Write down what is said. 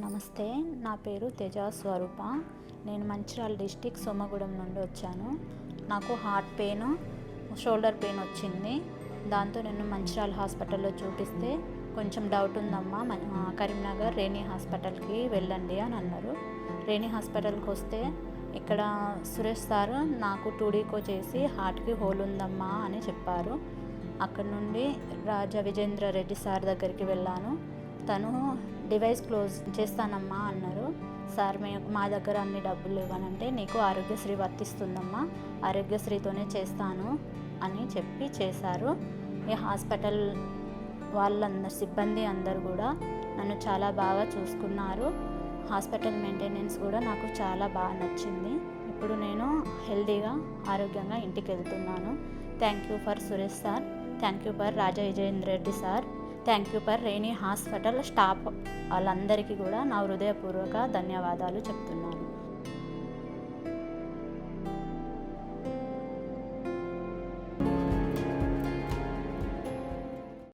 నమస్తే, నా పేరు తేజ స్వరూప. నేను మంచిర్యాల డిస్టిక్ సోమగూడెం నుండి వచ్చాను. నాకు హార్ట్ పెయిన్, షోల్డర్ పెయిన్ వచ్చింది. దాంతో నేను మంచిర్యాల హాస్పిటల్లో చూపిస్తే కొంచెం డౌట్ ఉందమ్మా, కరీంనగర్ రేణి హాస్పిటల్కి వెళ్ళండి అని అన్నారు. రేణి హాస్పిటల్కి వస్తే ఇక్కడ సురేష్ సార్ నాకు 2D చేసి హార్ట్కి హోల్ ఉందమ్మా అని చెప్పారు. అక్కడ నుండి రాజా విజేంద్ర రెడ్డి సార్ దగ్గరికి వెళ్ళాను. తను డివైస్ క్లోజ్ చేస్తానమ్మా అన్నారు. సార్ మా దగ్గర అన్ని డబ్బులు ఇవ్వనంటే నీకు ఆరోగ్యశ్రీ వర్తిస్తుందమ్మా, ఆరోగ్యశ్రీతోనే చేస్తాను అని చెప్పి చేశారు. ఈ హాస్పిటల్ వాళ్ళందరు సిబ్బంది అందరు కూడా నన్ను చాలా బాగా చూసుకున్నారు. హాస్పిటల్ మెయింటెనెన్స్ కూడా నాకు చాలా బాగా నచ్చింది. ఇప్పుడు నేను హెల్తీగా ఆరోగ్యంగా ఇంటికి వెళ్తున్నాను. Thank you for Suresh sir, thank you for Raja Vijayendra Reddy sir, thank you for Reni hospital staff వాళ్ళందరికీ కూడా నా హృదయపూర్వక ధన్యవాదాలు చెప్తున్నాను.